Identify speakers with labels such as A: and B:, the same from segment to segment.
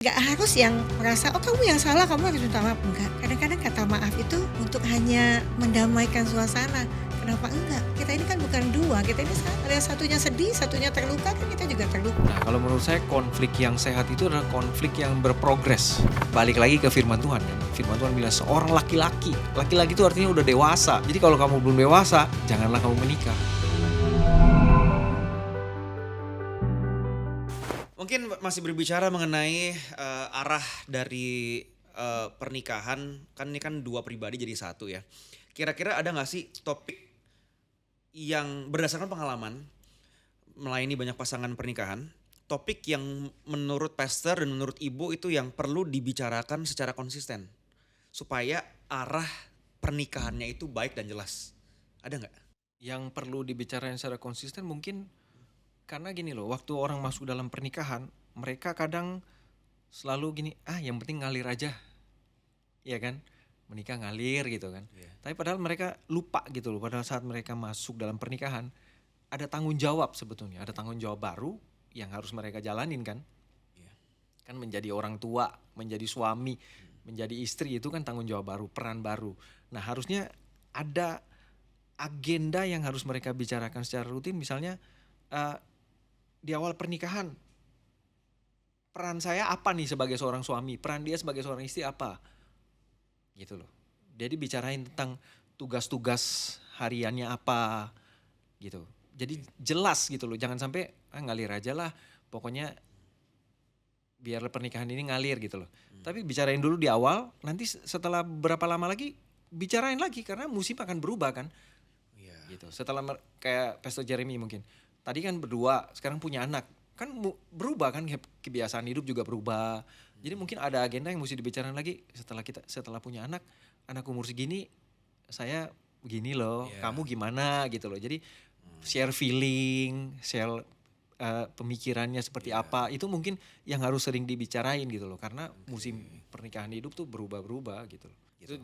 A: Nggak harus yang merasa, "Oh kamu yang salah, kamu harus minta maaf." Enggak, kadang-kadang kata maaf itu untuk hanya mendamaikan suasana. Kenapa enggak? Kita ini kan bukan dua, kita ini ada satunya sedih, satunya terluka, kan kita juga terluka.
B: Nah, kalau menurut saya konflik yang sehat itu adalah konflik yang berprogres. Balik lagi ke firman Tuhan kan. Firman Tuhan bilang seorang laki-laki. Laki-laki itu artinya udah dewasa. Jadi kalau kamu belum dewasa, janganlah kamu menikah.
C: Mungkin masih berbicara mengenai arah dari pernikahan, kan ini kan dua pribadi jadi satu ya. Kira-kira ada nggak sih topik yang berdasarkan pengalaman melayani banyak pasangan pernikahan, topik yang menurut pastor dan menurut ibu itu yang perlu dibicarakan secara konsisten supaya arah pernikahannya itu baik dan jelas. Ada nggak?
B: Yang perlu dibicarain secara konsisten mungkin karena gini loh, waktu orang masuk dalam pernikahan, mereka kadang selalu gini, yang penting ngalir aja. Iya kan? Menikah ngalir gitu kan.
C: Iya.
B: Tapi padahal mereka lupa gitu loh, pada saat mereka masuk dalam pernikahan, ada tanggung jawab sebetulnya. Ada tanggung jawab baru yang harus mereka jalanin kan.
C: Iya.
B: Kan menjadi orang tua, menjadi suami, menjadi istri itu kan tanggung jawab baru, peran baru. Nah harusnya ada agenda yang harus mereka bicarakan secara rutin, misalnya di awal pernikahan, peran saya apa nih sebagai seorang suami, peran dia sebagai seorang istri apa, gitu loh. Jadi bicarain tentang tugas-tugas hariannya apa, gitu. Jadi jelas gitu loh, jangan sampai ngalir aja lah, pokoknya biar pernikahan ini ngalir gitu loh. Tapi bicarain dulu di awal, nanti setelah berapa lama lagi bicarain lagi karena musim akan berubah kan.
C: Iya.
B: Gitu. Setelah kayak Pastor Jeremy mungkin. Tadi kan berdua, sekarang punya anak. Kan berubah kan, kebiasaan hidup juga berubah. Jadi mungkin ada agenda yang mesti dibicarain lagi setelah punya anak umur segini saya begini loh, kamu gimana gitu loh. Jadi share feeling, share pemikirannya seperti apa. Itu mungkin yang harus sering dibicarain gitu loh. Karena musim pernikahan hidup tuh berubah-berubah gitu loh.
C: Itu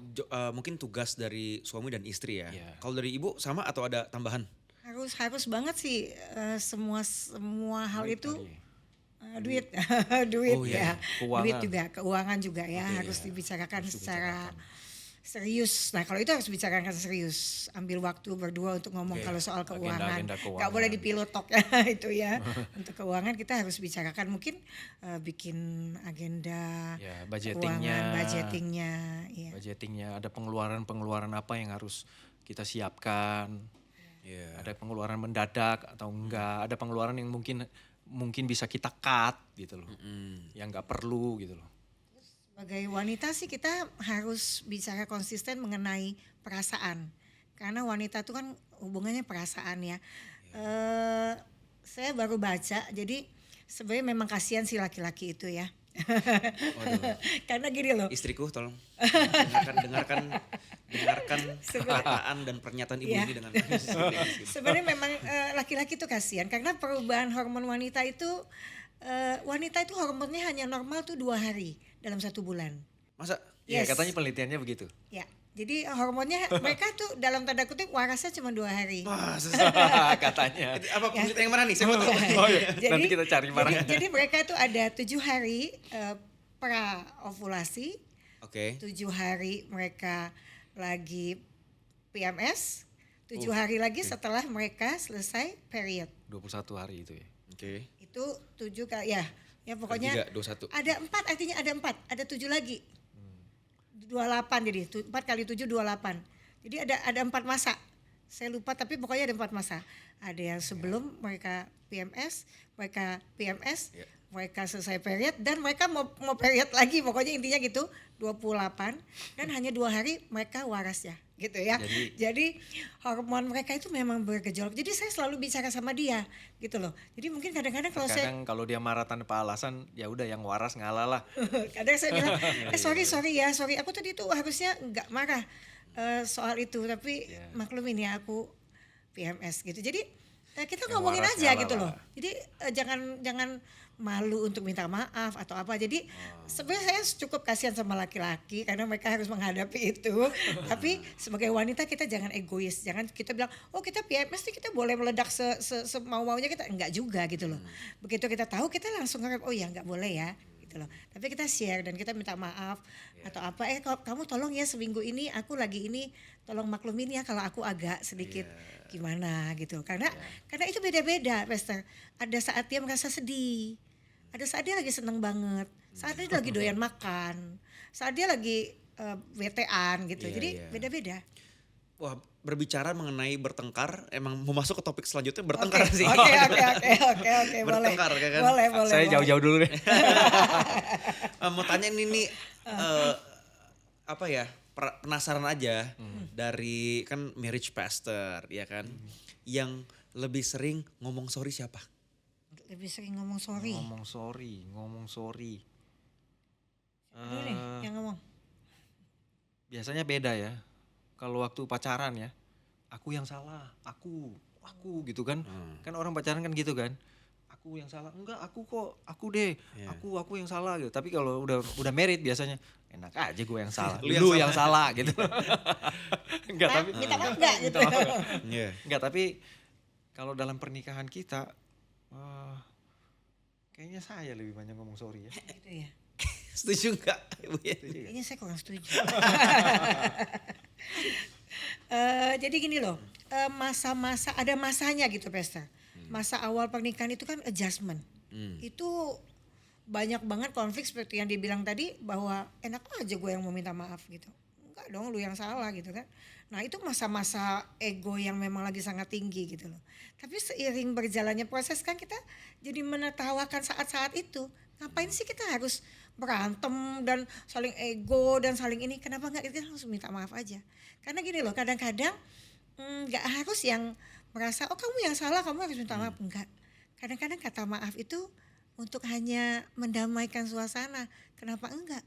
C: mungkin tugas dari suami dan istri ya.
B: Iya.
C: Kalau dari ibu sama atau ada tambahan?
A: Harus banget sih semua hal itu duit
C: Oh,
A: ya.
C: iya.
A: Duit
B: Keuangan.
A: juga, keuangan juga ya
C: Oke,
A: harus
C: iya.
A: dibicarakan
B: Harus
A: secara
B: dibicarakan.
A: serius. Nah kalau itu harus dibicarakan serius. Ambil waktu berdua untuk ngomong
C: Oke.
A: kalau soal keuangan.
B: Agenda-agenda keuangan.
A: Gak boleh dipilotok ya itu ya. Untuk keuangan kita harus bicarakan. Mungkin bikin agenda
B: Ya,
A: budgetingnya. Ya.
B: budgetingnya, ada pengeluaran apa yang harus kita siapkan.
C: Iya.
B: Ada pengeluaran mendadak atau enggak, ada pengeluaran yang mungkin bisa kita cut gitu loh. Yang enggak perlu gitu loh.
A: Sebagai wanita sih kita harus bicara konsisten mengenai perasaan. Karena wanita itu kan hubungannya perasaan ya. Saya baru baca, jadi sebenarnya memang kasihan si laki-laki itu ya.
C: Waduh.
A: Karena gini loh.
C: Istriku tolong dengarkan perkataan dan pernyataan ibu
A: Iya.
C: ini dengan
A: Sebenarnya memang laki-laki itu kasihan karena perubahan hormon wanita itu hormonnya hanya normal tuh 2 hari dalam 1 bulan.
C: Masa?
A: Yes.
B: Iya, katanya penelitiannya begitu.
A: Ya, jadi hormonnya mereka tuh dalam tanda kutip warasnya cuma 2 hari.
B: Katanya.
C: Apa penelitian yang mana nih? Saya mau tahu.
B: Oh iya, nanti kita cari bareng.
A: Jadi mereka tuh ada 7 hari pra ovulasi,
C: Oke.
A: 7 hari mereka lagi PMS, 7 hari lagi setelah mereka selesai period.
B: 21 hari itu ya.
C: Oke.
A: Itu 7 kali ya pokoknya
C: 3, 21.
A: ada 4, artinya ada 4, ada 7 lagi. 28 jadi 4 kali 7 28. Jadi ada 4 masa. Saya lupa tapi pokoknya ada 4 masa. Ada yang sebelum mereka PMS, mereka PMS,
C: Iya.
A: mereka selesai period dan mereka mau period lagi. Pokoknya intinya gitu 28 dan hanya 2 hari mereka waras ya gitu ya. Jadi hormon mereka itu memang bergejolak. Jadi saya selalu bicara sama dia gitu loh. Jadi mungkin kadang-kadang kalau saya
B: Kadang kalau dia marah tanpa alasan, ya udah yang waras ngalah lah.
A: kadang saya bilang sorry aku tadi tuh harusnya nggak marah soal itu tapi maklumin ya aku PMS gitu. Jadi kita
B: Yang
A: ngomongin
B: waras
A: aja
B: ngalah
A: gitu
B: lah.
A: loh. Jadi jangan malu untuk minta maaf atau apa. Jadi sebenarnya saya cukup kasihan sama laki-laki karena mereka harus menghadapi itu. Tapi sebagai wanita kita jangan egois. Jangan kita bilang, oh kita PMS nih kita boleh meledak semau-maunya kita. Enggak juga gitu loh. Begitu kita tahu kita langsung ngerep, oh ya enggak boleh ya. Gitu. gitu loh. Tapi kita share dan kita minta maaf atau apa, kamu tolong ya seminggu ini aku lagi ini, tolong maklumin ya kalau aku agak sedikit gimana gitu. Karena itu beda-beda, Pastor. Ada saat dia merasa sedih, ada saat dia lagi seneng banget, saat dia lagi doyan makan, saat dia lagi WT-an gitu. Jadi beda-beda.
C: Wah, berbicara mengenai bertengkar, emang mau masuk ke topik selanjutnya bertengkar sih.
A: Oke, boleh.
C: Bertengkar kan?
A: Boleh.
B: Saya jauh-jauh dulu deh.
C: Mau tanya ini apa ya? Penasaran aja dari kan marriage pastor ya kan, yang lebih sering ngomong sorry siapa?
A: Lebih sering ngomong sorry.
B: Ngomong sorry.
A: Dulu nih yang ngomong.
B: Biasanya beda ya. Kalau waktu pacaran ya, aku yang salah, aku gitu kan. Kan orang pacaran kan gitu kan. Aku yang salah, enggak aku deh, aku yang salah gitu. Tapi kalau udah married biasanya enak aja gue yang salah, lu yang salah gitu. Enggak tapi
A: Minta maaf enggak gitu.
B: Enggak tapi kalau dalam pernikahan kita kayaknya saya lebih banyak ngomong sorry ya.
A: Gitu ya.
C: Setuju enggak Ibu ya?
A: Kayaknya saya kurang setuju. Jadi gini loh, masa-masa ada masanya gitu Pastor. Masa awal pernikahan itu kan adjustment. Itu banyak banget konflik seperti yang dibilang tadi, bahwa enak aja gue yang mau minta maaf gitu. Enggak dong, lu yang salah gitu kan. Nah itu masa-masa ego yang memang lagi sangat tinggi gitu loh. Tapi seiring berjalannya proses kan kita jadi menertawakan saat-saat itu. Ngapain sih kita harus berantem dan saling ego dan saling ini, kenapa enggak kita langsung minta maaf aja. Karena gini loh, kadang-kadang enggak harus yang merasa oh kamu yang salah kamu harus minta maaf, enggak. Kadang-kadang kata maaf itu untuk hanya mendamaikan suasana. Kenapa enggak?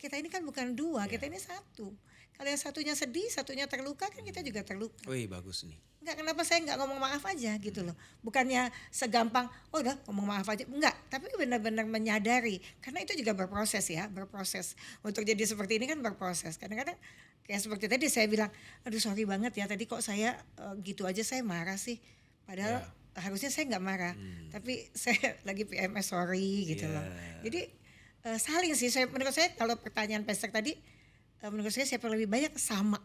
A: Kita ini kan bukan dua, kita ini satu. Kalau yang satunya sedih, satunya terluka, kan kita juga terluka.
C: Wih bagus nih.
A: Enggak, kenapa saya enggak ngomong maaf aja gitu loh. Bukannya segampang, oh udah ngomong maaf aja. Enggak, tapi benar-benar menyadari. Karena itu juga berproses ya, berproses. Untuk jadi seperti ini kan berproses. Kadang-kadang kayak seperti tadi saya bilang, aduh sorry banget ya tadi kok saya gitu aja saya marah sih. Padahal harusnya saya enggak marah. Tapi saya lagi PMS, sorry gitu loh. Jadi saling sih, menurut saya kalau pertanyaan Pastor tadi, menurut saya siapa lebih banyak sama.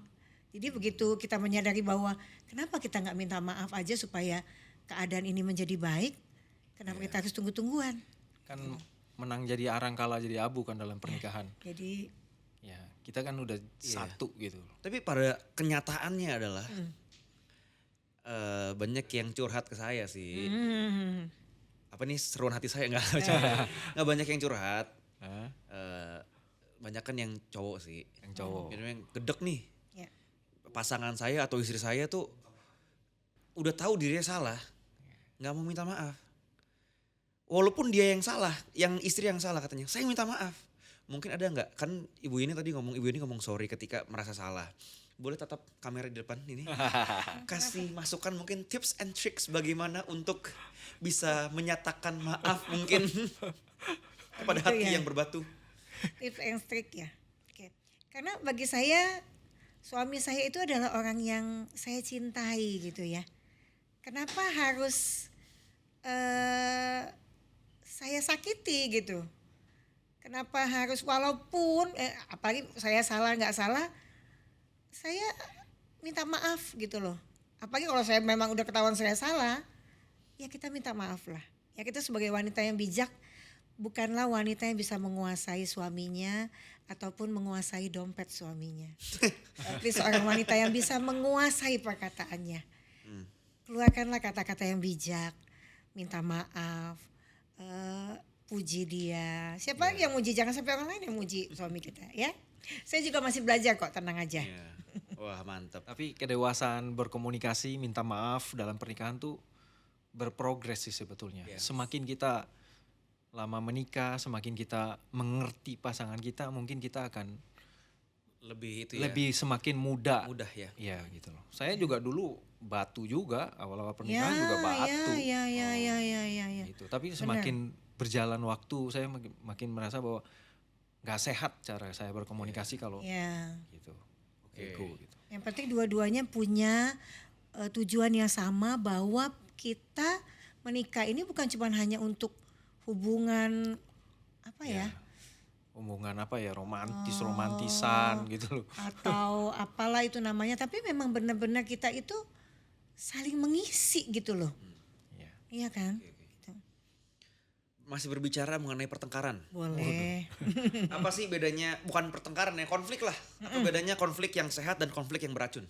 A: Jadi begitu kita menyadari bahwa kenapa kita nggak minta maaf aja supaya keadaan ini menjadi baik, kenapa kita harus tunggu-tungguan?
B: Kan menang jadi arang, kalah jadi abu kan dalam pernikahan.
A: Jadi
B: ya kita kan udah satu gitu.
C: Tapi pada kenyataannya adalah banyak yang curhat ke saya sih. Apa nih seruan hati saya nggak banyak yang curhat. Banyak kan yang cowok sih.
B: Yang cowok.
C: Yang gedek nih. Pasangan saya atau istri saya tuh udah tahu dirinya salah, nggak mau minta maaf. Walaupun dia yang salah, yang istri yang salah katanya, saya minta maaf. Mungkin ada nggak? Kan ibu ini ngomong sorry ketika merasa salah. Boleh tatap kamera di depan ini? Kasih masukan mungkin tips and tricks bagaimana untuk bisa menyatakan maaf mungkin kepada hati yang berbatu.
A: Tips and trick ya. Oke. Karena bagi saya suami saya itu adalah orang yang saya cintai gitu ya. Kenapa harus saya sakiti gitu? Kenapa harus walaupun apalagi saya salah nggak salah, saya minta maaf gitu loh. Apalagi kalau saya memang udah ketahuan saya salah, ya kita minta maaf lah. Ya kita sebagai wanita yang bijak, bukanlah wanita yang bisa menguasai suaminya ataupun menguasai dompet suaminya. Tapi seorang wanita yang bisa menguasai perkataannya. Keluarkanlah kata-kata yang bijak, minta maaf, puji dia. Siapa lagi yang muji? Jangan sampai orang lain yang muji suami kita ya. Saya juga masih belajar kok, tenang aja.
C: Wah mantap.
B: Tapi kedewasaan berkomunikasi, minta maaf dalam pernikahan tuh berprogres sih sebetulnya. Semakin kita lama menikah, semakin kita mengerti pasangan kita, mungkin kita akan lebih semakin mudah
C: ya.
B: Iya gitu loh. Saya juga dulu batu juga, awal-awal pernikahan juga batu.
A: Ya.
B: Gitu. Tapi semakin berjalan waktu, saya makin merasa bahwa nggak sehat cara saya berkomunikasi kalau gitu. Ego gitu.
A: Yang penting dua-duanya punya tujuan yang sama, bahwa kita menikah ini bukan cuma hanya untuk hubungan apa ya?
B: Hubungan apa ya, romantisan gitu loh.
A: Atau apalah itu namanya, tapi memang benar-benar kita itu saling mengisi gitu loh.
B: Iya.
A: Iya kan? Gitu.
C: Masih berbicara mengenai pertengkaran.
A: Boleh.
C: Apa sih bedanya, bukan pertengkaran ya, konflik lah. Apa bedanya konflik yang sehat dan konflik yang beracun?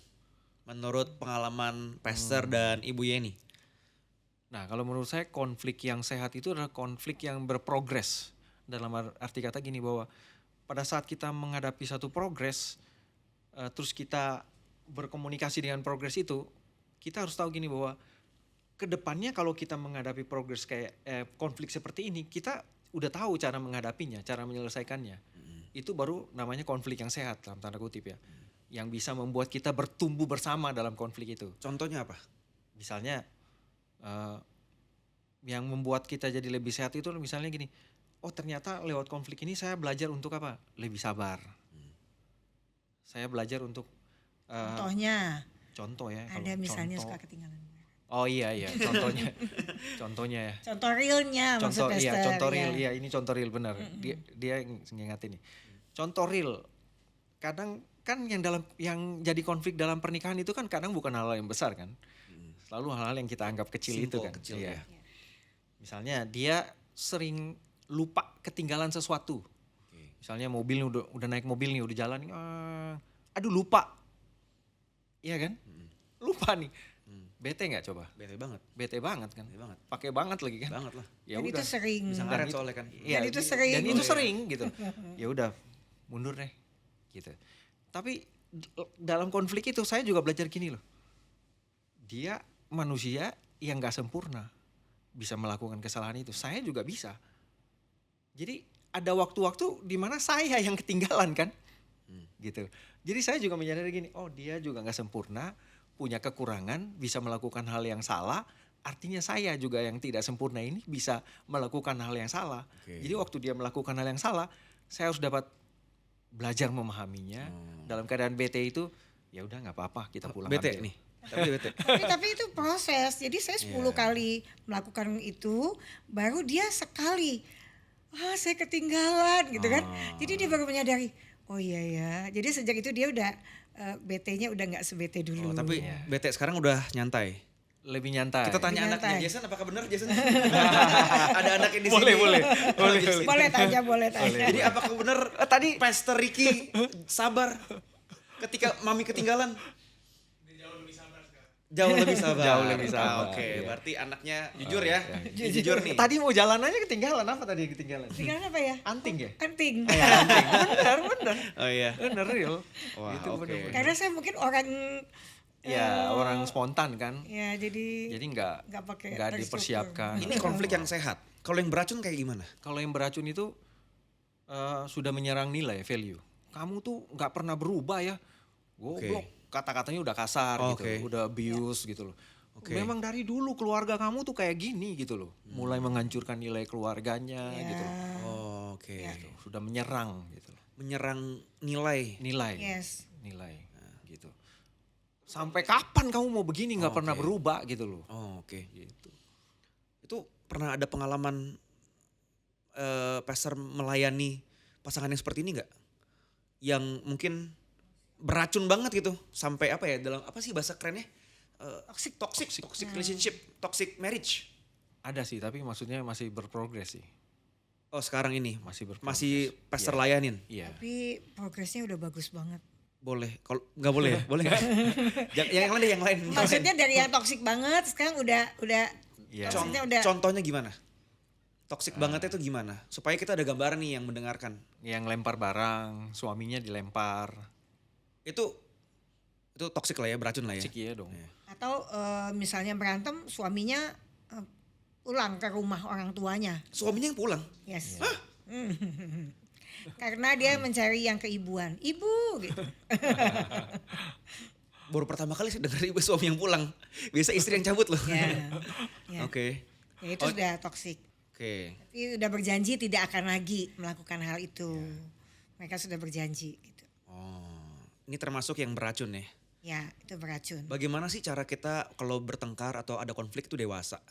C: Menurut pengalaman Pastor dan Ibu Yeni.
B: Nah, kalau menurut saya konflik yang sehat itu adalah konflik yang berprogres. Dalam arti kata gini, bahwa pada saat kita menghadapi satu progres, terus kita berkomunikasi dengan progres itu, kita harus tahu gini bahwa kedepannya kalau kita menghadapi progres kayak konflik seperti ini, kita udah tahu cara menghadapinya, cara menyelesaikannya. Itu baru namanya konflik yang sehat dalam tanda kutip ya. Yang bisa membuat kita bertumbuh bersama dalam konflik itu.
C: Contohnya apa?
B: Misalnya yang membuat kita jadi lebih sehat itu misalnya gini, oh ternyata lewat konflik ini saya belajar untuk apa? Lebih sabar. Saya belajar untuk
A: Contohnya
B: contoh ya.
A: ada
B: kalau
A: misalnya
B: contoh.
A: suka ketinggalan.
B: Oh iya contohnya. Contohnya ya.
A: Contoh realnya
B: Contoh
A: maksud
B: iya,
A: Pastor,
B: contoh
A: ya.
B: real. Iya, ini contoh real benar. Dia ngingatin nih. Contoh real. Kadang kan yang jadi konflik dalam pernikahan itu kan kadang bukan hal yang besar kan. Selalu hal-hal yang kita anggap kecil itu
C: Simple,
B: kan.
C: kecil
B: Iya.
C: ya.
B: Misalnya dia sering lupa ketinggalan sesuatu. Misalnya mobil udah naik mobil nih, udah jalan nih, aduh lupa. Iya kan? Lupa nih. Bete nggak coba?
C: Bete banget.
B: Bete banget kan?
C: Bete banget.
B: Pakai banget lagi kan?
C: Banget lah.
B: Ya
A: Dan itu
B: udah.
A: sering.
C: Bisa ngaret soalnya kan.
B: Iya,
A: Dan itu sering.
B: Dan itu sering gitu. Ya udah, mundur deh. Gitu. Tapi dalam konflik itu saya juga belajar gini loh. Dia manusia yang nggak sempurna bisa melakukan kesalahan itu. Saya juga bisa. Jadi ada waktu-waktu di mana saya yang ketinggalan kan, gitu. Jadi saya juga menyadari gini, oh dia juga nggak sempurna, punya kekurangan, bisa melakukan hal yang salah. Artinya saya juga yang tidak sempurna ini bisa melakukan hal yang salah. Jadi waktu dia melakukan hal yang salah, saya harus dapat belajar memahaminya. Dalam keadaan bete itu, ya udah nggak apa-apa, kita pulang.
C: Bete
B: ambil.
C: nih. Tapi bete.
A: tapi itu proses. Jadi saya 10 kali melakukan itu, baru dia sekali. Saya ketinggalan gitu kan. Jadi dia baru menyadari, oh iya ya. Jadi sejak itu dia udah BT-nya udah nggak sebete dulu.
C: Oh, tapi bete sekarang udah nyantai.
B: Lebih nyantai.
C: Kita tanya
A: Lebih
C: anaknya
A: nyantai.
C: Jason, apakah benar Jason? Ada anak yang di sini.
B: Boleh.
A: boleh tanya.
C: Jadi apakah benar tadi Pastor Ricky sabar ketika mami ketinggalan? Jauh lebih sabar.
B: Jauh lebih sabar.
C: Oke,
B: Iya.
C: berarti anaknya jujur ya. Jujur nih.
B: Tadi mau jalan aja ketinggalan, apa tadi yang ketinggalan?
A: Ketinggalan apa ya?
B: Anting ya?
A: Anting.
B: Bener.
C: Oh iya.
B: Bener real.
C: Wah,
B: Itu
C: oke.
B: bener-bener.
A: Karena saya mungkin orang
B: Ya orang spontan kan.
A: ya jadi nggak pakai
B: nggak
A: terstruktur.
B: dipersiapkan.
C: Ini konflik yang sehat. Kalau yang beracun kayak gimana?
B: Kalau yang beracun itu sudah menyerang nilai value. Kamu tuh nggak pernah berubah ya. Goblok. Kata-katanya udah kasar gitu,
C: Oke.
B: udah abuse gitu loh.
C: Oke.
B: Memang dari dulu keluarga kamu tuh kayak gini gitu loh. Mulai menghancurkan nilai keluarganya
A: Ya.
B: gitu loh.
C: Oh, oke.
B: Sudah menyerang gitu loh.
C: Menyerang nilai.
B: Nilai.
A: Yes.
B: Nilai gitu. Sampai kapan kamu mau begini nggak pernah
C: Oke.
B: berubah gitu loh.
C: Oh, oke.
B: Gitu.
C: Itu pernah ada pengalaman pastor melayani pasangan yang seperti ini nggak? Yang mungkin beracun banget gitu sampai apa ya, dalam apa sih bahasa kerennya? Toxic relationship, toxic marriage.
B: Ada sih, tapi maksudnya masih berprogres sih.
C: Oh sekarang ini
B: Masih berprogres.
C: masih pastor layanin.
B: Iya.
A: Tapi progresnya udah bagus banget.
C: Boleh, kalau nggak boleh ya? Boleh nggak? yang lain deh, yang lain.
A: Maksudnya dari yang toksik banget sekarang udah
B: Iya.
A: maksudnya udah
C: Contohnya gimana? Toxic bangetnya itu gimana? Supaya kita ada gambaran nih yang mendengarkan.
B: Yang lempar barang, suaminya dilempar.
C: Itu toxic lah ya, beracun lah ya.
B: Cik ya dong.
A: atau misalnya berantem suaminya pulang ke rumah orang tuanya.
C: Suaminya yang pulang.
A: Yes. Karena dia mencari yang keibuan. Ibu gitu.
C: Baru pertama kali saya dengar ibu suami yang pulang. Biasa istri yang cabut loh.
A: Ya. Ya.
C: Oke.
A: Ya, itu sudah toksik.
C: Oke.
A: Tapi udah berjanji tidak akan lagi melakukan hal itu. Mereka sudah berjanji gitu.
C: Oh, ini termasuk yang beracun ya.
A: Ya, itu beracun.
C: Bagaimana sih cara kita kalau bertengkar atau ada konflik itu dewasa?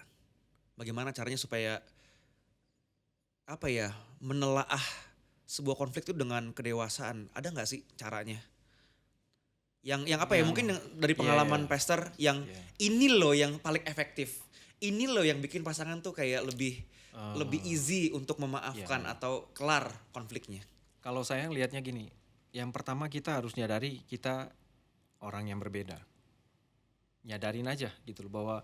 C: Bagaimana caranya supaya apa ya, menelaah sebuah konflik itu dengan kedewasaan. Ada nggak sih caranya? Yang apa ya, mungkin dari pengalaman Pastor yang ini loh yang paling efektif. Ini loh yang bikin pasangan tuh kayak lebih easy untuk memaafkan atau kelar konfliknya.
B: Kalau saya lihatnya gini, yang pertama kita harus nyadari kita orang yang berbeda. Nyadarin aja gitu loh bahwa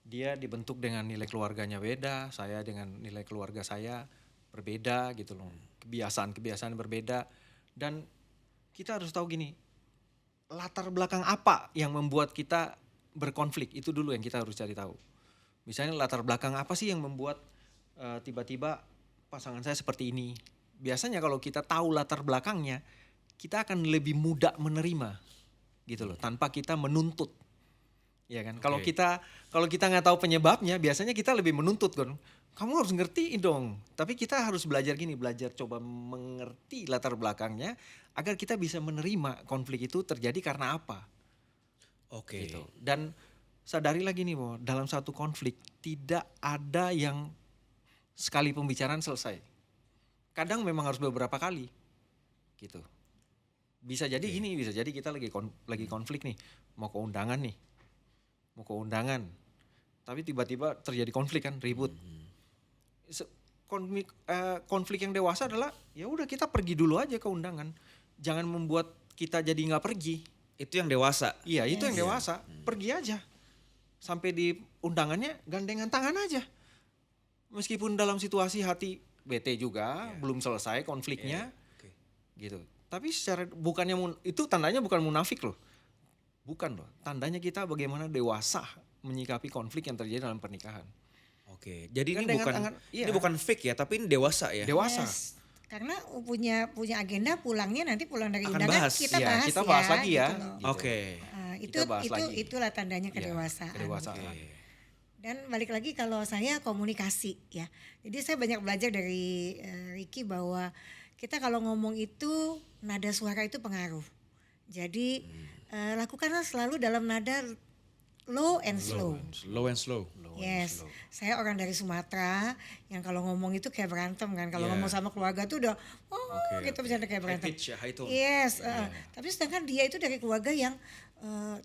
B: dia dibentuk dengan nilai keluarganya beda, saya dengan nilai keluarga saya berbeda gitu loh. Kebiasaan-kebiasaan berbeda, dan kita harus tahu gini, latar belakang apa yang membuat kita berkonflik, itu dulu yang kita harus cari tahu. Misalnya latar belakang apa sih yang membuat tiba-tiba pasangan saya seperti ini. Biasanya kalau kita tahu latar belakangnya, kita akan lebih mudah menerima gitu loh, tanpa kita menuntut. Ya kan? Kalau kita nggak tahu penyebabnya, biasanya kita lebih menuntut kan. Kamu harus ngertiin dong. Tapi kita harus belajar gini, belajar coba mengerti latar belakangnya agar kita bisa menerima konflik itu terjadi karena apa. Gitu. Dan sadari lagi nih bahwa dalam satu konflik tidak ada yang sekali pembicaraan selesai. Kadang memang harus beberapa kali. Gitu. Bisa jadi gini, bisa jadi kita lagi konflik nih, mau ke undangan, tapi tiba-tiba terjadi konflik kan, ribut. Konflik yang dewasa adalah ya udah kita pergi dulu aja ke undangan, jangan membuat kita jadi nggak pergi.
C: Itu yang dewasa.
B: Iya, itu yang dewasa. Pergi aja, sampai di undangannya gandengan tangan aja, meskipun dalam situasi hati bete juga, belum selesai konfliknya, gitu. Tapi itu tandanya bukan munafik loh. Bukan loh, tandanya kita bagaimana dewasa menyikapi konflik yang terjadi dalam pernikahan.
C: Jadi ini bukan fake ya, tapi ini dewasa ya.
B: Dewasa.
A: Yes. Karena punya agenda pulang dari
C: Akan
A: undangan
C: bahas.
A: kita
B: Ya,
A: bahas
B: kita bahas lagi ya.
A: gitu loh.
B: Kita bahas lagi.
A: Itulah tandanya kedewasaan.
B: Kedewasaan.
A: Dan balik lagi kalau saya komunikasi ya. Jadi saya banyak belajar dari Ricky bahwa kita kalau ngomong itu nada suara itu pengaruh. Jadi lakukanlah selalu dalam nada low and slow.
C: Low and slow.
A: Yes, saya orang dari Sumatera yang kalau ngomong itu kayak berantem kan. Kalau ngomong sama keluarga tuh udah gitu bercanda kayak berantem.
C: High pitch ya, high tone.
A: Yes, tapi sedangkan dia itu dari keluarga yang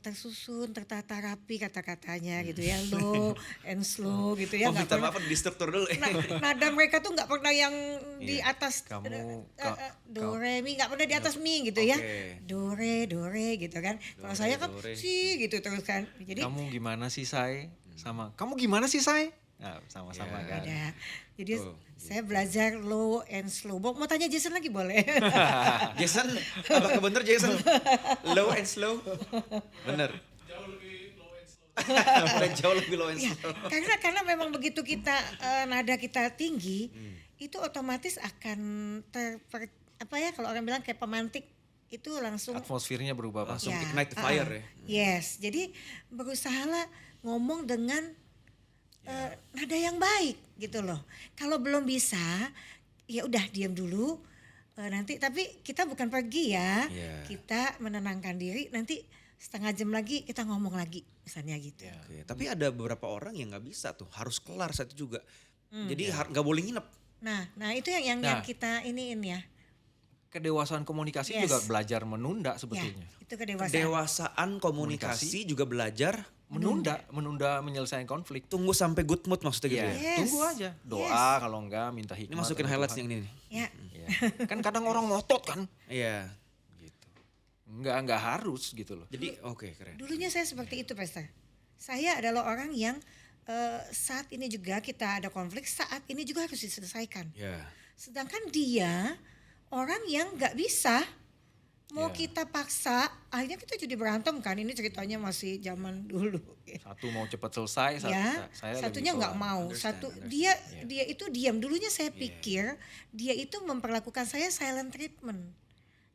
A: tersusun, tertata rapi kata-katanya gitu ya, low and slow gitu ya.
C: Minta maaf di struktur dulu.
A: Nada mereka tuh nggak pernah yang di atas do re mi, nggak pernah di atas mi gitu ya. Do re gitu kan. Kalau saya kan si gitu terus kan. Jadi
B: kamu gimana sih Say? Sama kamu gimana sih Say? Nah, sama-sama kan.
A: ada. Jadi saya belajar low and slow. Mau tanya Jason lagi boleh?
C: Jason, apakah bener Jason? Low and slow? Bener. Jauh lebih low and slow. Jauh lebih low and slow.
A: Karena memang begitu kita nada kita tinggi, itu otomatis akan kalau orang bilang kayak pemantik itu langsung
B: Atmosfernya berubah Pak.
C: Langsung ignite the fire ya.
A: Yes, jadi berusahalah ngomong dengan nada yang baik gitu loh. Kalau belum bisa, ya udah diam dulu. Nanti tapi kita bukan pergi ya. Kita menenangkan diri. Nanti setengah jam lagi kita ngomong lagi, misalnya gitu.
C: Tapi ada beberapa orang yang nggak bisa tuh, harus kelar saat itu juga. Jadi nggak boleh nginep.
A: Nah itu yang kita iniin ya.
B: Kedewasaan komunikasi juga belajar menunda sebetulnya.
A: Ya, itu kedewasaan.
C: Kedewasaan komunikasi juga belajar
B: menunda menyelesaikan konflik.
C: Tunggu sampai good mood maksudnya gitu ya.
B: Tunggu aja. Doa kalau enggak minta hikmat.
C: Ini masukin highlights yang ini nih.
A: Ya.
B: Kan kadang orang ngotot kan.
C: Iya.
B: Gitu. Enggak harus gitu loh.
C: Jadi keren.
A: Dulunya saya seperti itu, Pastor. Saya adalah orang yang saat ini juga kita ada konflik, saat ini juga harus diselesaikan. Sedangkan dia orang yang nggak bisa, mau kita paksa, akhirnya kita jadi berantem kan. Ini ceritanya masih zaman dulu.
B: Satu mau cepat selesai,
A: satunya nggak mau. Dia itu diam. Dulunya saya pikir dia itu memperlakukan saya silent treatment.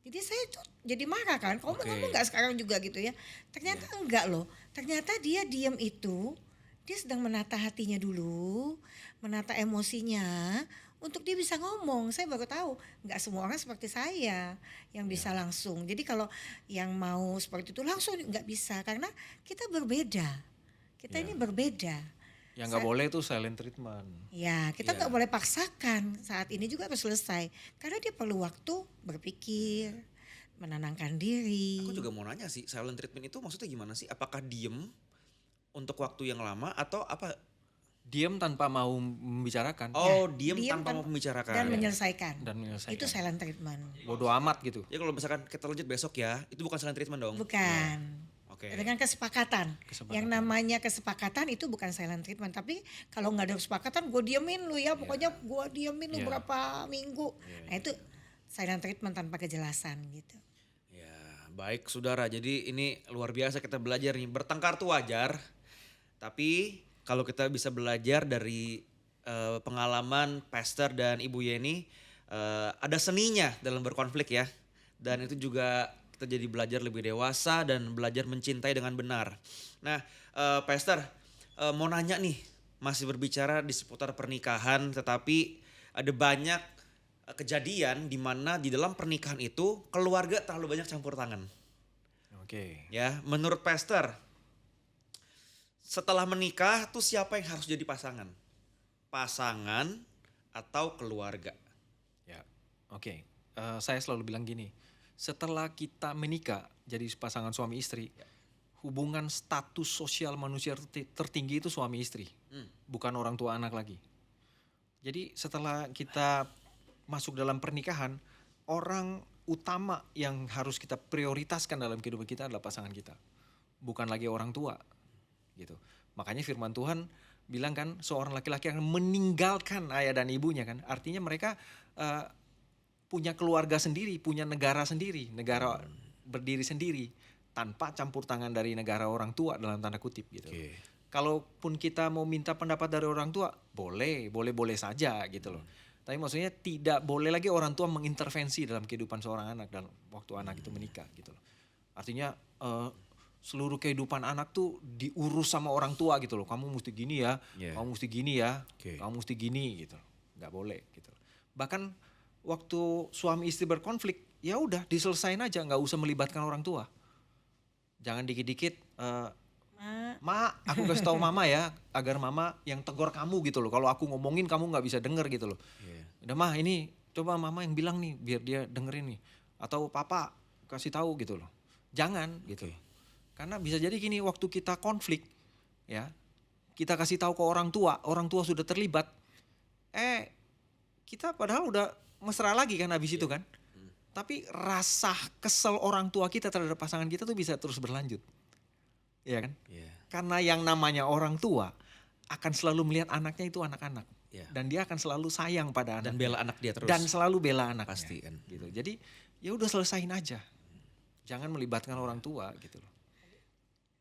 A: Jadi saya jadi marah kan. Kamu nggak sekarang juga gitu ya? Ternyata enggak loh. Ternyata dia diam itu, dia sedang menata hatinya dulu, menata emosinya. Untuk dia bisa ngomong, saya baru tahu nggak semua orang seperti saya yang bisa langsung. Jadi kalau yang mau seperti itu langsung nggak bisa karena kita berbeda. Kita ini berbeda.
B: Yang nggak boleh tuh silent treatment.
A: Ya, kita nggak boleh paksakan. Saat ini juga harus selesai. Karena dia perlu waktu berpikir, menenangkan diri.
C: Aku juga mau nanya sih, silent treatment itu maksudnya gimana sih? Apakah diem untuk waktu yang lama atau apa?
B: Diam tanpa mau membicarakan
C: Oh, diem
A: diem
C: tanpa
A: tan-
C: mau membicarakan.
A: dan menyelesaikan.
B: dan menyelesaikan.
A: Itu silent treatment.
B: Bodoh amat gitu.
C: Ya kalau misalkan kita lanjut besok ya, itu bukan silent treatment dong?
A: Bukan.
C: Oke.
A: Dengan kesepakatan. Yang namanya kesepakatan itu bukan silent treatment. Tapi kalau nggak ada kesepakatan, gue diemin lu ya. Pokoknya gue diemin lu berapa minggu. Nah itu silent treatment tanpa kejelasan gitu.
C: Ya, baik saudara. Jadi ini luar biasa kita belajar nih. Bertengkar tuh wajar. Tapi kalau kita bisa belajar dari pengalaman Pastor dan Ibu Yeni, ada seninya dalam berkonflik ya. Dan itu juga kita jadi belajar lebih dewasa dan belajar mencintai dengan benar. Nah, Pastor, mau nanya nih, masih berbicara di seputar pernikahan, tetapi ada banyak kejadian di mana di dalam pernikahan itu keluarga terlalu banyak campur tangan.
B: Oke.
C: Ya, menurut Pastor, setelah menikah tuh siapa yang harus jadi pasangan? Pasangan atau keluarga?
B: Ya, oke. Saya selalu bilang gini, setelah kita menikah jadi pasangan suami istri, hubungan status sosial manusia tertinggi itu suami istri, bukan orang tua anak lagi. Jadi setelah kita masuk dalam pernikahan, orang utama yang harus kita prioritaskan dalam kehidupan kita adalah pasangan kita, bukan lagi orang tua, gitu. Makanya firman Tuhan bilang kan, seorang laki-laki akan meninggalkan ayah dan ibunya kan, artinya mereka punya keluarga sendiri, punya negara sendiri, negara berdiri sendiri tanpa campur tangan dari negara orang tua dalam tanda kutip gitu. Kalaupun kita mau minta pendapat dari orang tua, boleh saja gitu loh. Tapi maksudnya tidak boleh lagi orang tua mengintervensi dalam kehidupan seorang anak dalam waktu anak itu menikah gitu loh. Artinya seluruh kehidupan anak tuh diurus sama orang tua gitu loh. Kamu mesti gini ya, kamu mesti gini ya, kamu mesti gini gitu. Nggak boleh gitu. Bahkan waktu suami istri berkonflik, ya udah diselesain aja, nggak usah melibatkan orang tua. Jangan dikit-dikit, Ma, aku kasih tahu mama ya, agar mama yang tegur kamu gitu loh. Kalau aku ngomongin kamu nggak bisa denger gitu loh. Udah Ma, ini coba mama yang bilang nih, biar dia dengerin nih. Atau papa kasih tahu gitu loh. Jangan gitu. Karena bisa jadi gini, waktu kita konflik, ya kita kasih tahu ke orang tua sudah terlibat. Kita padahal udah mesra lagi kan habis itu kan. Tapi rasa kesel orang tua kita terhadap pasangan kita tuh bisa terus berlanjut. Iya kan? Karena yang namanya orang tua akan selalu melihat anaknya itu anak-anak. Dan dia akan selalu sayang pada anaknya.
C: Dan bela anak dia terus.
B: Dan selalu bela anaknya.
C: Pasti kan.
B: Gitu. Jadi ya udah selesain aja. Jangan melibatkan orang tua gitu loh.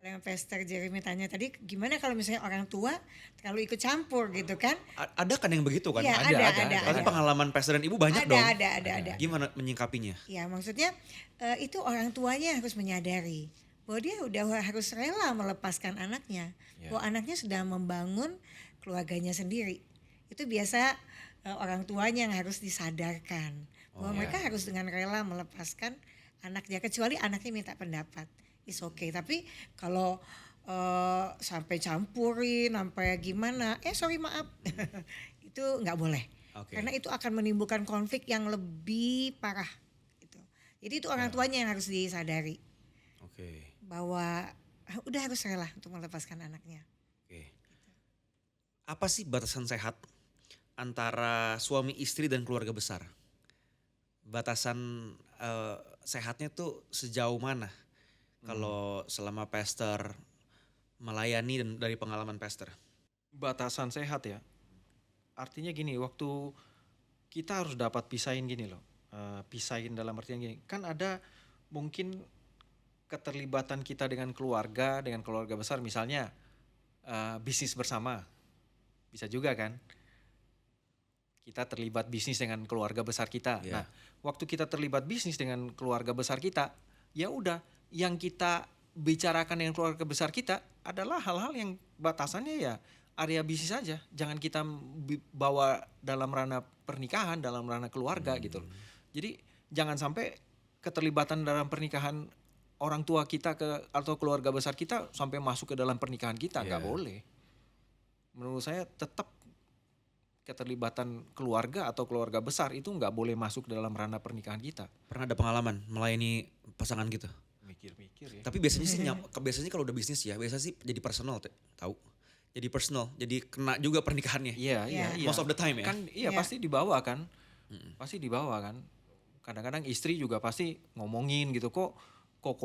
A: Yang Pastor Jeremy tanya tadi, gimana kalau misalnya orang tua terlalu ikut campur gitu kan?
C: Ada kan yang begitu kan?
A: Ya, ada.
C: Tapi pengalaman Pastor dan Ibu banyak dong.
A: Ada.
C: Gimana menyingkapinya?
A: Ya maksudnya itu orang tuanya harus menyadari bahwa dia udah harus rela melepaskan anaknya. Bahwa anaknya sudah membangun keluarganya sendiri. Itu biasa orang tuanya yang harus disadarkan. Bahwa mereka harus dengan rela melepaskan anaknya. Kecuali anaknya minta pendapat. It's okay. Tapi kalau sampai campurin, sampai gimana, sorry maaf. Itu nggak boleh. Karena itu akan menimbulkan konflik yang lebih parah. Gitu. Jadi itu orang tuanya yang harus disadari. Bahwa udah harus rela untuk melepaskan anaknya.
C: Apa sih batasan sehat antara suami istri dan keluarga besar? Batasan sehatnya tuh sejauh mana? Kalau selama Pastor melayani dan dari pengalaman Pastor.
B: Batasan sehat ya. Artinya gini, waktu kita harus dapat pisahin gini loh. Pisahin dalam artian gini. Kan ada mungkin keterlibatan kita dengan keluarga besar, misalnya bisnis bersama. Bisa juga kan? Kita terlibat bisnis dengan keluarga besar kita. Nah, waktu kita terlibat bisnis dengan keluarga besar kita, ya udah, yang kita bicarakan dengan keluarga besar kita adalah hal-hal yang batasannya ya area bisnis saja. Jangan kita bawa dalam ranah pernikahan, dalam ranah keluarga gitu loh. Jadi jangan sampai keterlibatan dalam pernikahan orang tua kita atau keluarga besar kita sampai masuk ke dalam pernikahan kita, nggak boleh. menurut saya tetap keterlibatan keluarga atau keluarga besar itu nggak boleh masuk dalam ranah pernikahan kita.
C: Pernah ada pengalaman melayani pasangan gitu?
B: Mikir-mikir ya.
C: Tapi biasanya sih biasanya kalau udah bisnis ya, biasanya sih jadi personal tahu. Jadi personal, jadi kena juga pernikahannya.
B: Iya, iya, iya.
C: Most of the time ya.
B: Kan iya pasti dibawa kan. Pasti dibawa kan. Kadang-kadang istri juga pasti ngomongin gitu, kok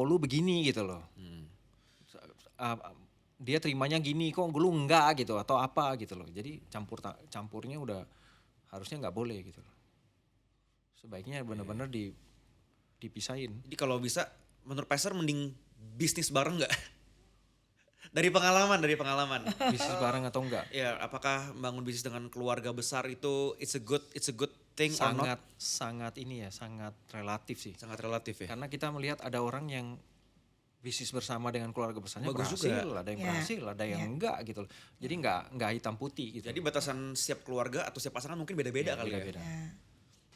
B: lu begini gitu loh. Dia terimanya gini, kok lu enggak gitu atau apa gitu loh. Jadi campurnya udah harusnya nggak boleh gitu loh. Sebaiknya benar-benar dipisahin.
C: Jadi kalau bisa menurut Pastor mending bisnis bareng nggak? Dari pengalaman.
B: Bisnis bareng atau enggak?
C: Ya, apakah bangun bisnis dengan keluarga besar itu it's a good thing or not?
B: Sangat relatif sih.
C: Sangat relatif ya.
B: Karena kita melihat ada orang yang bisnis bersama dengan keluarga besarnya
C: Bagus
B: berhasil,
C: juga.
B: ada yang berhasil, ada yang enggak gitu loh. Jadi enggak hitam putih gitu.
C: Jadi batasan setiap keluarga atau setiap pasangan mungkin beda-beda kali ya.
B: Beda-beda.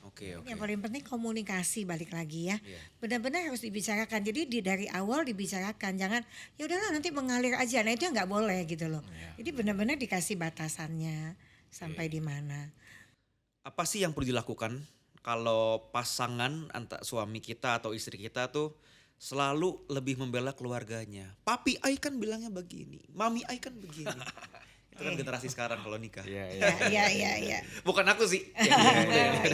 C: Oke.
A: Yang paling penting komunikasi, balik lagi ya.
C: Iya.
A: Benar-benar harus dibicarakan. Jadi dari awal dibicarakan, jangan ya udahlah nanti mengalir aja. Nah itu yang nggak boleh gitu loh. Jadi benar-benar dikasih batasannya sampai di mana.
C: Apa sih yang perlu dilakukan kalau pasangan antara suami kita atau istri kita tuh selalu lebih membela keluarganya? Papi Ai kan bilangnya begini, Mami Ai kan begini. Itu kan generasi sekarang kalau nikah.
A: Iya.
C: Bukan aku sih.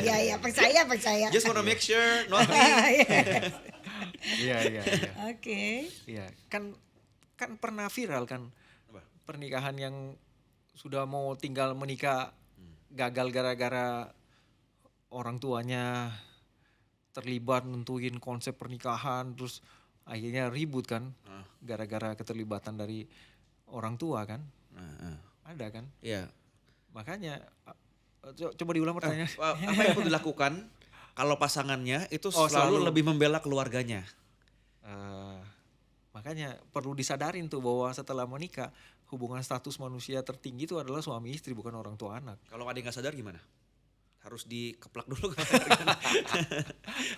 A: Iya, percaya.
C: Just wanna make sure not me.
B: Iya.
A: Oke.
B: Iya, kan pernah viral kan
C: Apa?
B: pernikahan yang sudah mau tinggal menikah gagal gara-gara orang tuanya terlibat nentuin konsep pernikahan, terus akhirnya ribut kan gara-gara keterlibatan dari orang tua kan. Ada kan?
C: Iya.
B: Makanya coba diulang pertanyaannya.
C: Apa yang perlu dilakukan kalau pasangannya itu selalu lebih membela keluarganya?
B: Makanya perlu disadarin tuh bahwa setelah menikah hubungan status manusia tertinggi itu adalah suami istri, bukan orang tua anak.
C: Kalau ada yang nggak sadar gimana? Harus dikeplak dulu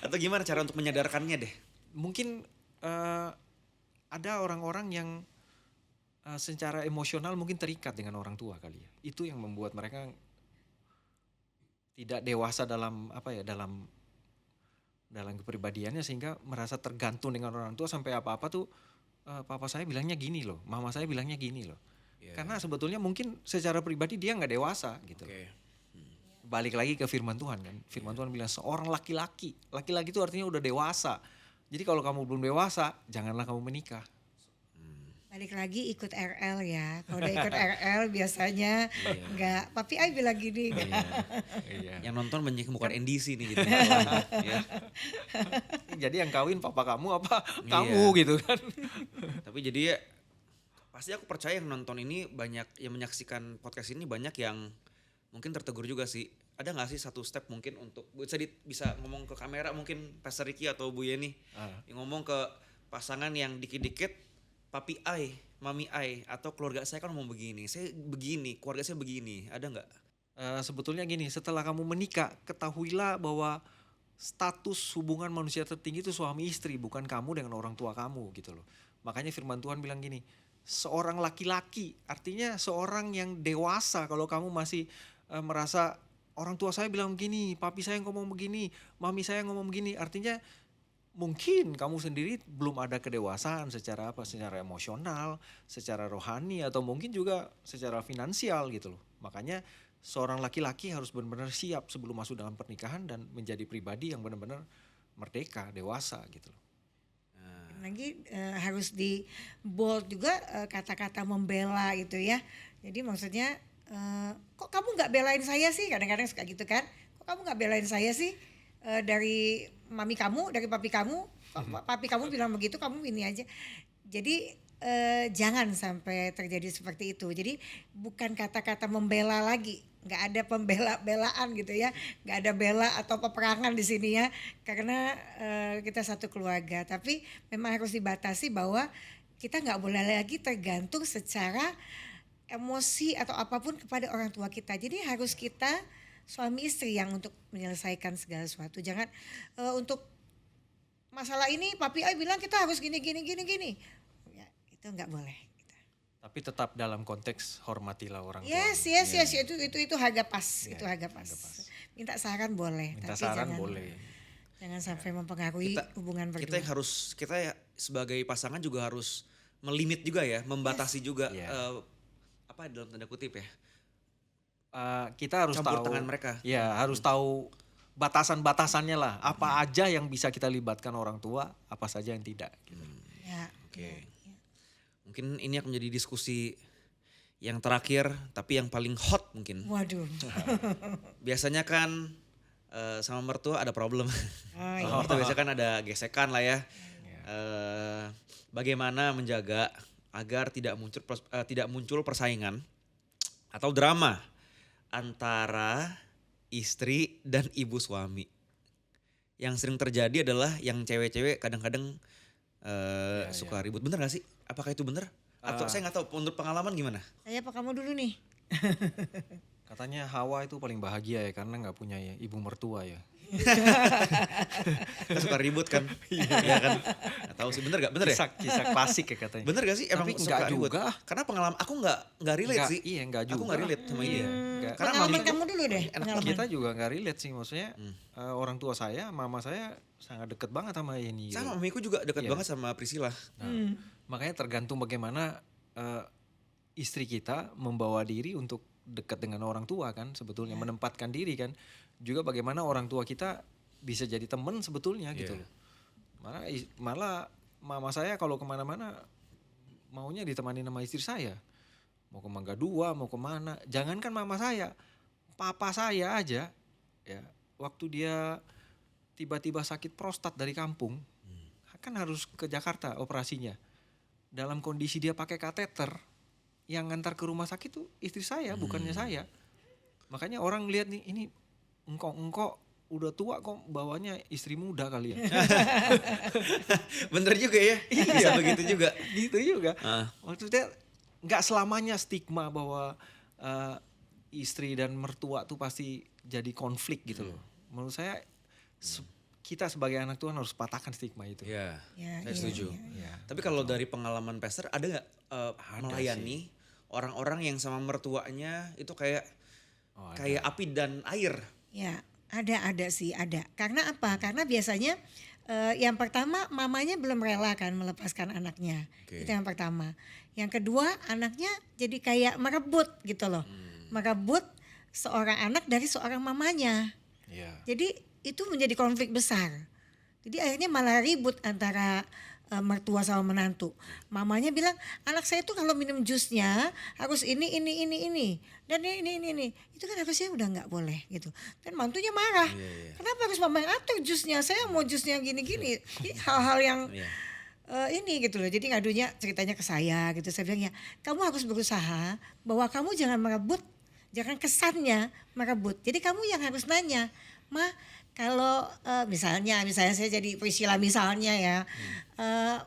C: atau gimana cara untuk menyadarkannya deh?
B: Mungkin ada orang-orang yang secara emosional mungkin terikat dengan orang tua kali ya. Itu yang membuat mereka tidak dewasa dalam dalam kepribadiannya, sehingga merasa tergantung dengan orang tua sampai apa-apa tuh papa saya bilangnya gini loh, mama saya bilangnya gini loh. Karena sebetulnya mungkin secara pribadi dia nggak dewasa gitu. Balik lagi ke firman Tuhan kan. Firman Tuhan bilang seorang laki-laki itu artinya udah dewasa. Jadi kalau kamu belum dewasa, janganlah kamu menikah.
A: Balik lagi ikut RL ya. Kalau udah ikut RL biasanya enggak. Papi Ai bilang gini.
B: Iya.
C: Yang nonton banyak bukan NDC nih gitu. Ya.
B: Jadi yang kawin papa kamu apa kamu gitu kan.
C: Tapi jadi ya pasti aku percaya yang nonton ini banyak, yang menyaksikan podcast ini banyak yang mungkin tertegur juga sih. Ada gak sih satu step mungkin untuk bisa ngomong ke kamera mungkin Pastor Ricky atau Bu Yeni yang ngomong ke pasangan yang dikit-dikit Papi Ai, Mami Ai, atau keluarga saya kan mau begini, saya begini, keluarga saya begini, ada nggak?
B: Sebetulnya gini, setelah kamu menikah, ketahuilah bahwa status hubungan manusia tertinggi itu suami istri, bukan kamu dengan orang tua kamu gitu loh. Makanya firman Tuhan bilang gini, seorang laki-laki, artinya seorang yang dewasa. Kalau kamu masih merasa orang tua saya bilang begini, papi saya ngomong begini, mami saya ngomong begini, artinya mungkin kamu sendiri belum ada kedewasaan secara emosional, secara rohani, atau mungkin juga secara finansial gitu loh. Makanya seorang laki-laki harus benar-benar siap sebelum masuk dalam pernikahan dan menjadi pribadi yang benar-benar merdeka, dewasa gitu loh.
A: Lagi harus di bold juga kata-kata membela gitu ya. Jadi maksudnya kok kamu nggak belain saya sih, kadang-kadang suka gitu kan. Kok kamu nggak belain saya sih? Dari mami kamu, dari papi kamu, papi kamu bilang begitu, kamu ini aja. Jadi jangan sampai terjadi seperti itu. Jadi bukan kata-kata membela lagi, nggak ada pembela-belaan gitu ya, nggak ada bela atau peperangan di sini ya, karena kita satu keluarga. Tapi memang harus dibatasi bahwa kita nggak boleh lagi tergantung secara emosi atau apapun kepada orang tua kita. Jadi harus kita suami istri yang untuk menyelesaikan segala sesuatu. Jangan untuk masalah ini papi Ai bilang kita harus gini. Ya, itu nggak boleh.
B: Tapi tetap dalam konteks hormatilah orang tua.
A: Yes, itu harga pas, itu harga pas. Minta saran boleh,
B: Minta
A: tapi
B: saran
A: jangan
B: boleh.
A: jangan sampai mempengaruhi hubungan
C: Kita
A: berdua.
C: yang kita ya sebagai pasangan juga harus melimit juga ya, membatasi juga
B: Iya.
C: apa dalam tanda kutip ya.
B: Kita harus
C: Campur
B: tahu
C: tangan mereka.
B: Ya, harus tahu batasan-batasannya lah. Apa aja yang bisa kita libatkan orang tua, apa saja yang tidak. Gitu.
A: Ya,
C: Oke. Mungkin ini akan menjadi diskusi yang terakhir tapi yang paling hot mungkin.
A: waduh.
C: Biasanya kan sama mertua ada problem.
A: Oh,
C: Sama mertua biasanya kan ada gesekan lah ya. Bagaimana menjaga agar tidak muncul persaingan atau drama antara istri dan ibu suami. Yang sering terjadi adalah yang cewek-cewek kadang-kadang suka ribut. Bener gak sih? Apakah itu bener? Atau saya nggak tahu. Menurut pengalaman gimana?
A: Saya apa kamu dulu nih?
B: Katanya Hawa itu paling bahagia ya karena nggak punya ibu mertua ya.
C: Kita suka ribut kan? Iya kan? Nggak tahu sih. Bener gak? Bener ya?
B: Kisah klasik ya katanya.
C: Bener gak sih? Emang
B: Tapi
C: suka
B: nggak
C: ribut?
B: juga.
C: Karena pengalaman aku nggak relate
B: Nggak,
C: sih.
B: iya, nggak
C: Aku
B: juga.
C: nggak relate sama ini.
B: Nggak.
C: Karena
A: Pengalaman
C: mami
A: kamu dulu deh. Pengalaman.
B: Kita juga nggak relate sih, maksudnya orang tua saya, mama saya sangat deket banget sama ini.
C: sama mamiku juga dekat
B: Iya.
C: banget sama Priscilla.
B: Nah, makanya tergantung bagaimana istri kita membawa diri untuk dekat dengan orang tua kan sebetulnya, menempatkan diri kan. Juga bagaimana orang tua kita bisa jadi teman sebetulnya gitu loh. Malah mama saya kalau kemana-mana maunya ditemani sama istri saya. Mau ke Mangga Dua, mau kemana. Jangankan mama saya, papa saya aja ya waktu dia tiba-tiba sakit prostat dari kampung, kan harus ke Jakarta operasinya. Dalam kondisi dia pakai kateter, yang ngantar ke rumah sakit tuh istri saya, bukannya saya. Makanya orang lihat nih, ini engkau udah tua kok bawanya istri muda kali ya.
C: Bener juga ya. Bisa begitu juga.
B: Gitu juga. Maksudnya nggak selamanya stigma bahwa istri dan mertua tuh pasti jadi konflik gitu loh. Menurut saya kita sebagai anak Tuhan harus patahkan stigma itu.
C: Iya.
A: Ya,
C: Saya
A: iya,
C: setuju.
B: Ya.
C: Tapi kalau dari pengalaman Pastor ada nggak melayani orang-orang yang sama mertuanya itu kayak kayak api dan air?
A: Ya, ada sih, ada. Karena apa? Karena biasanya yang pertama mamanya belum rela kan melepaskan anaknya.
C: Oke.
A: Itu yang pertama. Yang kedua anaknya jadi kayak merebut gitu loh. Merebut seorang anak dari seorang mamanya.
B: Iya.
A: Jadi itu menjadi konflik besar. Jadi akhirnya malah ribut antara mertua sama menantu. Mamanya bilang anak saya tuh kalau minum jusnya harus ini. Dan ini. Itu kan harusnya udah nggak boleh gitu. Dan mantunya marah. Kenapa harus mama yang atur jusnya? Saya mau jusnya gini-gini. Ini hal-hal yang ini gitu loh. Jadi ngadunya ceritanya ke saya gitu. Saya bilang ya kamu harus berusaha bahwa kamu jangan merebut. Jangan kesannya merebut. Jadi kamu yang harus nanya. Ma kalau misalnya saya jadi Priscilla misalnya ya.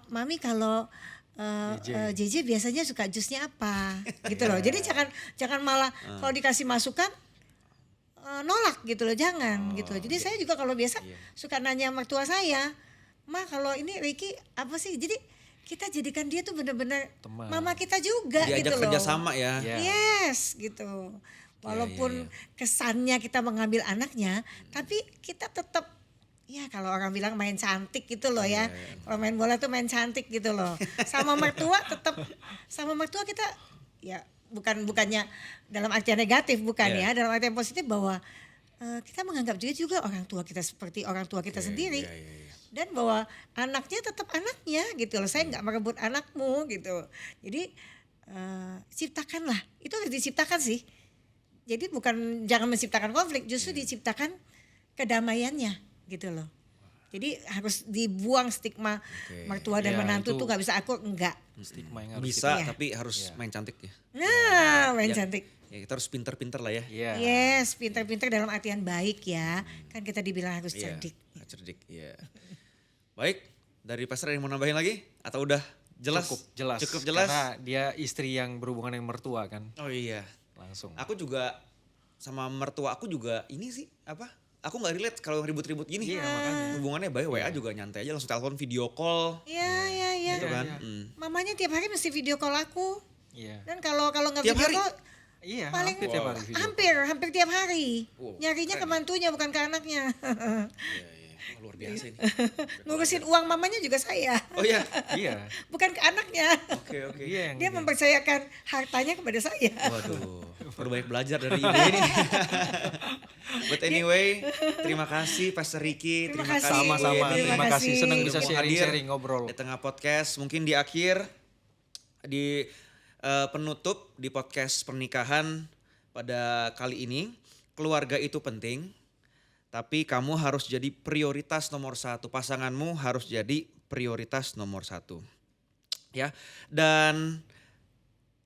A: Mami kalau JJ biasanya suka jusnya apa gitu loh. Jadi jangan malah kalau dikasih masukan nolak gitu loh, jangan gitu. Jadi saya juga kalau biasa suka nanya mertua saya, Ma kalau ini Ricky apa sih? Jadi kita jadikan dia tuh benar-benar
B: Teman.
A: mama kita juga
C: Diajak
A: gitu loh.
C: kerja sama ya.
B: Iya.
A: Yes gitu. Walaupun kesannya kita mengambil anaknya, tapi kita tetap ya kalau orang bilang main cantik gitu loh ya. Kalau main bola tuh main cantik gitu loh. Sama mertua kita ya bukannya dalam artian negatif bukan ya, dalam artian positif bahwa kita menganggap dia juga orang tua kita seperti orang tua kita sendiri. Dan bahwa anaknya tetap anaknya gitu loh. Saya nggak merebut anakmu gitu. Jadi ciptakanlah. Itu harus diciptakan sih. Jadi bukan jangan menciptakan konflik, justru diciptakan kedamaiannya gitu loh. Jadi harus dibuang stigma mertua dan
B: Ya,
A: menantu
B: itu
A: tuh gak bisa akur, enggak.
B: Stigma yang harus
C: Bisa
A: Iya.
C: tapi harus main cantik ya.
A: Nah, main cantik.
C: Ya kita harus pinter-pinter lah ya.
B: Iya.
A: Yes, pintar-pintar dalam artian baik ya. Kan kita dibilang harus
C: Iya,
A: cerdik.
C: cerdik. Iya. Baik, dari Pastor ada yang mau nambahin lagi atau udah jelas?
B: Cukup jelas. Karena dia istri yang berhubungan dengan mertua kan.
C: Oh iya.
B: Langsung.
C: Aku juga sama mertua aku juga ini sih apa? Aku nggak relate kalau ribut-ribut gini.
B: Iya, makanya.
C: Hubungannya baik, WA juga nyantai aja langsung telepon video call
A: Iya.
C: gitu kan.
A: Mamanya tiap hari mesti video call aku.
B: Iya.
A: Dan kalau nggak
C: Tiap
A: video
C: hari?
A: call,
B: Iya,
A: paling
B: hampir tiap hari video.
A: hampir tiap hari.
C: Wow,
A: Nyarinya ke
C: keren ya.
A: mantunya bukan ke anaknya.
C: Iya, iya. Wah, luar biasa ini.
A: Ngurusin uang mamanya juga saya,
C: Oh iya.
B: Iya.
A: bukan ke anaknya.
C: Oke, oke.
B: Iya yang
A: Dia
B: ini.
A: mempercayakan hartanya kepada saya.
C: Waduh, perlu banyak belajar dari ibu ini. But anyway, terima kasih Pastor Ricky,
A: Terima
C: terima
A: kasih.
C: kasih Bu
B: Sama-sama,
C: Yeni.
B: terima kasih. Senang
C: Udah
B: bisa
C: mau
B: sharing-sharing,
C: hadir
B: ngobrol.
C: di tengah podcast. Mungkin di akhir, di penutup di podcast pernikahan pada kali ini, keluarga itu penting, tapi kamu harus jadi prioritas nomor 1. Pasanganmu harus jadi prioritas nomor 1. Ya, dan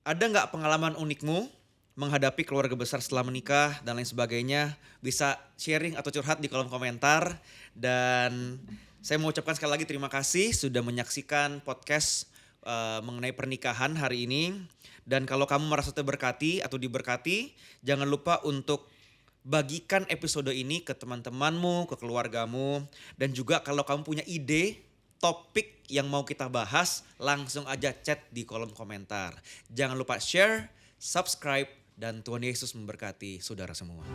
C: ada nggak pengalaman unikmu menghadapi keluarga besar setelah menikah dan lain sebagainya? Bisa sharing atau curhat di kolom komentar. Dan saya mau ucapkan sekali lagi terima kasih sudah menyaksikan podcast mengenai pernikahan hari ini. Dan kalau kamu merasa terberkati atau diberkati, jangan lupa untuk bagikan episode ini ke teman-temanmu, ke keluargamu. Dan juga kalau kamu punya ide, topik yang mau kita bahas, langsung aja chat di kolom komentar. Jangan lupa share, subscribe, dan Tuhan Yesus memberkati saudara semua.